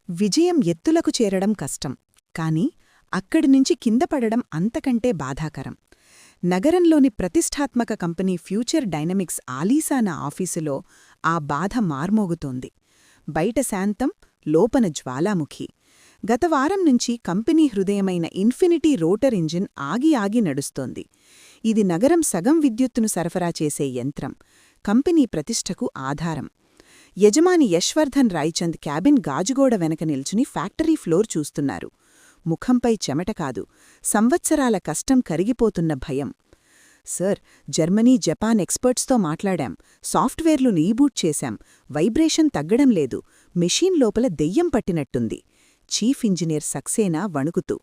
విజయం ఎత్తులకు చేరడం కష్టం, కాని అక్కడినుంచి కిందపడడం అంతకంటే బాధాకరం. నగరంలోని ప్రతిష్ఠాత్మక కంపెనీ ఫ్యూచర్ డైనమిక్స్ ఆలీసానా ఆఫీసులో ఆ బాధ మార్మోగుతోంది. బయట శాంతం, లోపన జ్వాలాముఖి. గతవారం నుంచి కంపెనీ హృదయమైన ఇన్ఫినిటీ రోటర్ ఇంజిన్ ఆగి ఆగి నడుస్తోంది. ఇది నగరం సగం విద్యుత్తును సరఫరా చేసే యంత్రం, కంపెనీ ప్రతిష్టకు ఆధారం. యజమాని యశ్వర్ధన్ రాయ్చంద్ క్యాబిన్ గాజుగోడ వెనక నిల్చుని ఫ్యాక్టరీ ఫ్లోర్ చూస్తున్నారు. ముఖంపై చెమట కాదు, సంవత్సరాల కష్టం కరిగిపోతున్న భయం. సార్, జర్మనీ, జపాన్ ఎక్స్పర్ట్స్తో మాట్లాడాం. సాఫ్ట్వేర్లు రీబూట్ చేశాం. వైబ్రేషన్ తగ్గడం లేదు. మెషీన్ లోపల దెయ్యం పట్టినట్టుంది. చీఫ్ ఇంజనీర్ సక్సేనా వణుకుతూ.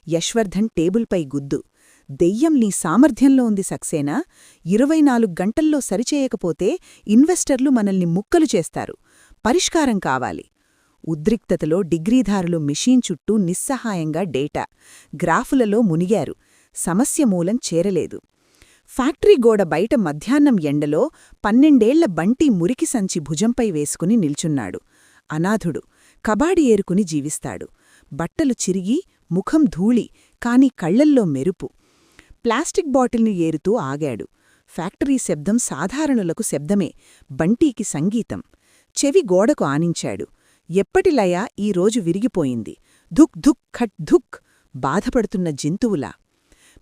యశ్వర్ధన్ టేబుల్పై గుద్దు. దెయ్యం నీ సామర్థ్యంలో ఉంది సక్సేనా. 24 గంటల్లో సరిచేయకపోతే ఇన్వెస్టర్లు మనల్ని ముక్కలు చేస్తారు. పరిష్కారం కావాలి. ఉద్రిక్తతలో డిగ్రీధారులు మిషీన్ చుట్టూ నిస్సహాయంగా డేటా, గ్రాఫులలో మునిగారు. సమస్య మూలం చేరలేదు. ఫ్యాక్టరీ గోడ బయట మధ్యాహ్నం ఎండలో 12ఏళ్ల బంటి మురికి సంచి భుజంపై వేసుకుని నిల్చున్నాడు. అనాథుడు, కబాడి ఏరుకుని జీవిస్తాడు. బట్టలు చిరిగి, ముఖం ధూళి, కాని కళ్లల్లో మెరుపు. ప్లాస్టిక్ బాటిల్ని ఏరుతూ ఆగాడు. ఫ్యాక్టరీ శబ్దం సాధారణులకు శబ్దమే, బంటీకి సంగీతం. చెవి గోడకు ఆనించాడు. ఎప్పటిలయ ఈరోజు విరిగిపోయింది. ధుక్ ధుక్ ఖట్ ధుక్, బాధపడుతున్న జంతువులా.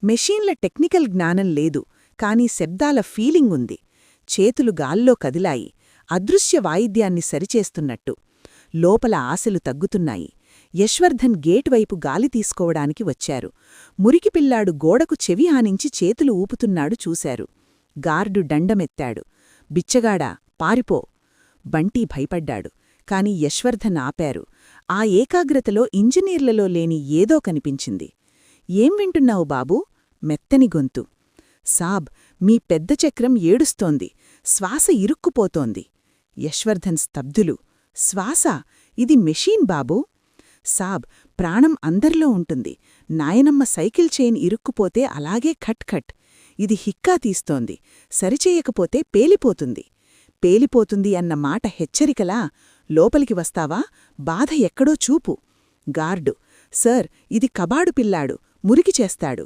మెషీన్ల టెక్నికల్ జ్ఞానం లేదు, కాని శబ్దాల ఫీలింగుంది. చేతులు గాల్లో కదిలాయి, అదృశ్య వాయిద్యాన్ని సరిచేస్తున్నట్టు. లోపల ఆశలు తగ్గుతున్నాయి. యశ్వర్ధన్ గేట్ వైపు గాలి తీసుకోవడానికి వచ్చారు. మురికిపిల్లాడు గోడకు చెవి ఆనించి చేతులు ఊపుతున్నాడు చూశారు. గార్డు దండమెత్తాడు. బిచ్చగాడా, పారిపో. బంటీ భయపడ్డాడు. కాని యశ్వర్ధన్ ఆపారు. ఆ ఏకాగ్రతలో ఇంజనీర్లలో లేని ఏదో కనిపించింది. ఏం వింటున్నావు బాబూ? మెత్తని గొంతు. సాబ్, మీ పెద్ద చక్రం ఏడుస్తోంది. శ్వాస ఇరుక్కుపోతోంది. యశ్వర్ధన్ స్తబ్దులు. శ్వాస? ఇది మెషీన్ బాబూ. సాబ్, ప్రాణం అందరిలో ఉంటుంది. నాయనమ్మ సైకిల్ చైన్ ఇరుక్కుపోతే అలాగే ఖట్ ఖట్. ఇది హిక్కా తీస్తోంది. సరిచేయకపోతే పేలిపోతుంది. పేలిపోతుంది అన్న మాట హెచ్చరికలా. లోపలికి వస్తావా? బాధ ఎక్కడో చూపు. గార్డు. సార్, ఇది కబాడు పిల్లాడు, మురికి చేస్తాడు.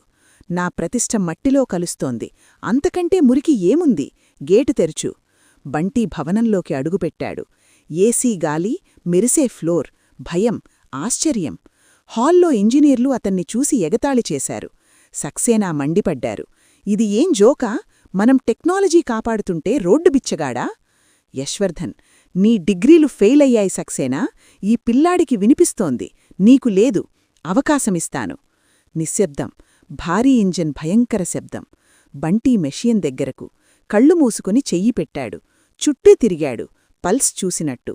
నా ప్రతిష్ట మట్టిలో కలుస్తోంది. అంతకంటే మురికి ఏముంది? గేటు తెరుచు. బంటీ భవనంలోకి అడుగుపెట్టాడు. ఏసీ గాలి, మెరిసే ఫ్లోర్, భయం, ఆశ్చర్యం. హాల్లో ఇంజనీర్లు అతన్ని చూసి ఎగతాళి చేశారు. సక్సేనా మండిపడ్డారు. ఇది ఏం జోకా? మనం టెక్నాలజీ కాపాడుతుంటే రోడ్డు బిచ్చగాడా? యశ్వర్ధన్. నీ డిగ్రీలు ఫెయిలయ్యాయి సక్సేనా. ఈ పిల్లాడికి వినిపిస్తోంది, నీకు లేదు. అవకాశమిస్తాను. నిశ్శబ్దం. భారీ ఇంజన్ భయంకర శబ్దం. బంటీ మెషియన్ దగ్గరకు కళ్ళు మూసుకుని చెయ్యి పెట్టాడు. చుట్టూ తిరిగాడు, పల్స్ చూసినట్టు.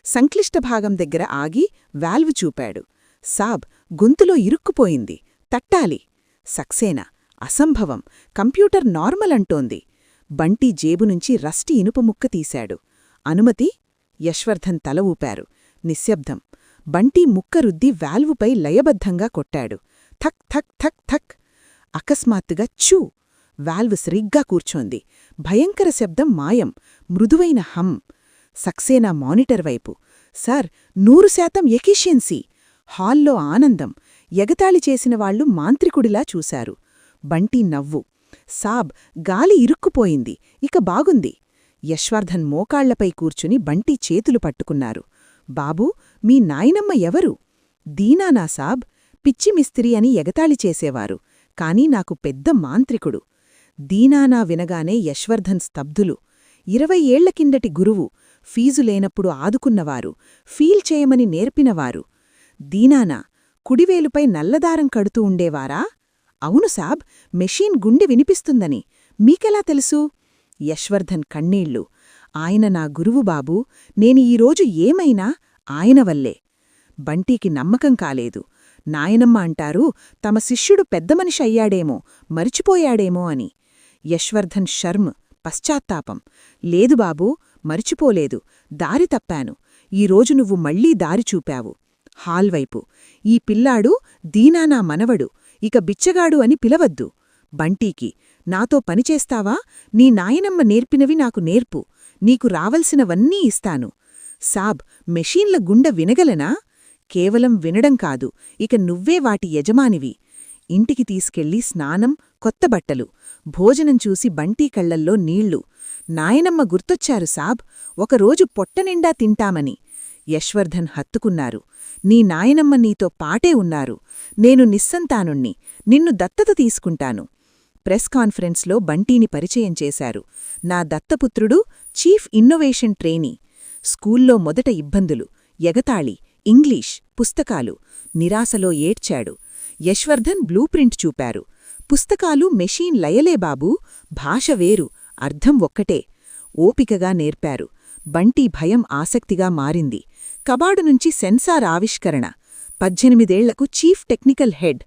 సంక్లిష్ట భాగం దగ్గర ఆగి వాల్వ్ చూపాడు. సాబ్, గొంతులో ఇరుక్కుపోయింది, తట్టాలి. సక్సేనా. అసంభవం, కంప్యూటర్ నార్మల్ అంటోంది. బంటీ జేబునుంచి రస్టి ఇనుపముక్క తీశాడు. అనుమతి? యశ్వర్ధన్ తల ఊపారు. నిశ్శబ్దం. బంటీ ముక్క రుద్ది వాల్వుపై లయబద్ధంగా కొట్టాడు. Thug thug thug thug. అకస్మాత్తుగా చూ! వాల్వ్ సరిగ్గా కూర్చోంది. భయంకర శబ్దం మాయం. మృదువైన హమ్. సక్సేనా మానిటర్ వైపు. Sir, 100% efficiency. హాల్లో ఆనందం. ఎగతాళి చేసినవాళ్లు మాంత్రికుడిలా చూశారు. బంటీ నవ్వు. సాబ్, గాలి ఇరుక్కుపోయింది, ఇక బాగుంది. యశ్వర్ధన్ మోకాళ్లపై కూర్చుని బంటీ చేతులు పట్టుకున్నారు. బాబూ, మీ నాయనమ్మ ఎవరు? దీనానా సాబ్. పిచ్చి మిస్త్రీ అని ఎగతాళి చేసేవారు, కాని నాకు పెద్ద మాంత్రికుడు. దీనానా వినగానే యశ్వర్ధన్ స్తబ్దులు. 20 ఏళ్ల కిందటి గురువు, ఫీజు లేనప్పుడు ఆదుకున్నవారు, ఫీల్ చేయమని నేర్పినవారు. దీనానా, కుడివేలుపై నల్లదారం కడుతూ ఉండేవారా? అవును సాబ్, మెషీన్ గుండె వినిపిస్తుందని. మీకెలా తెలుసు? యశ్వర్ధన్ కన్నీళ్లు. ఆయన నా గురువు బాబూ. నేను ఈరోజు ఏమైనా ఆయన వల్లే. బంటీకి నమ్మకం కాలేదు. నాయనమ్మ అంటారు, తమ శిష్యుడు పెద్దమనిషి అయ్యాడేమో, మరిచిపోయాడేమో అని. యశ్వర్ధన్ షర్మ్, పశ్చాత్తాపం. లేదు బాబూ, మరిచిపోలేదు. దారి తప్పాను. ఈరోజు నువ్వు మళ్లీ దారి చూపావు. హాల్వైపు. ఈ పిల్లాడు దీనానా మనవడు, ఇక బిచ్చగాడు అని పిలవద్దు. బంటీకి. నాతో పనిచేస్తావా? నీ నాయనమ్మ నేర్పినవి నాకు నేర్పు. నీకు రావలసినవన్నీ ఇస్తాను. సాబ్, మెషీన్ల గుండె వినగలనా? కేవలం వినడం కాదు, ఇక నువ్వే వాటి యజమానివి. ఇంటికి తీసుకెళ్ళి స్నానం, కొత్త బట్టలు. భోజనం చూసి బంటీ కళ్లల్లో నీళ్లు. నాయనమ్మ గుర్తొచ్చారు సాబ్, ఒకరోజు పొట్టనిండా తింటామని. యశ్వర్ధన్ హత్తుకున్నారు. నీ నాయనమ్మ నీతో పాటే ఉన్నారు. నేను నిస్సంతానుణ్ణి, నిన్ను దత్తత తీసుకుంటాను. ప్రెస్ కాన్ఫరెన్స్లో బంటీని పరిచయం చేశారు. నా దత్తపుత్రుడు చీఫ్ ఇన్నోవేషన్ ట్రైనీ. స్కూల్లో మొదట ఇబ్బందులు, ఎగతాళి, ఇంగ్లీష్, పుస్తకాలు. నిరాశలో ఏడ్చాడు. యశ్వర్ధన్ బ్లూప్రింట్ చూపారు. పుస్తకాలు మెషీన్ లయలే బాబూ, భాష వేరు, అర్థం ఒక్కటే. ఓపికగా నేర్పారు. బంటి భయం ఆసక్తిగా మారింది. కబాడు నుంచి సెన్సార్ ఆవిష్కరణ. 18ఏళ్లకు చీఫ్ టెక్నికల్ హెడ్.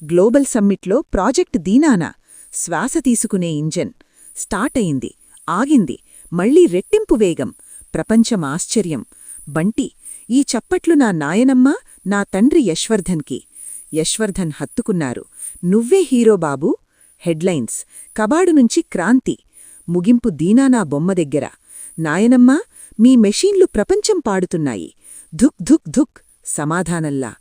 గ్లోబల్ సమ్మిట్లో ప్రాజెక్ట్ దీనానా. శ్వాస తీసుకునే ఇంజన్. స్టార్ట్ అయింది, ఆగింది, మళ్లీ రెట్టింపు వేగం. ప్రపంచం ఆశ్చర్యం. బంటి, ఈ చప్పట్లు నా నాయనమ్మ, నా తండ్రి యశ్వర్ధన్కి. యశ్వర్ధన్ హత్తుకున్నారు. నువ్వే హీరో బాబూ. హెడ్లైన్స్. కబాడు నుంచి క్రాంతి. ముగింపు దీనానా బొమ్మ దగ్గర. నాయనమ్మా, మీ మెషీన్లు ప్రపంచం పాడుతున్నాయి. ధుక్ ధుక్ ధుక్ సమాధానంలా.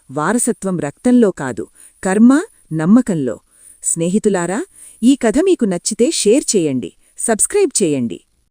వారసత్వం రక్తంలో కాదు, కర్మ, నమ్మకంలో. స్నేహితులారా, ఈ కథ మీకు నచ్చితే షేర్ చేయండి, సబ్స్క్రైబ్ చేయండి.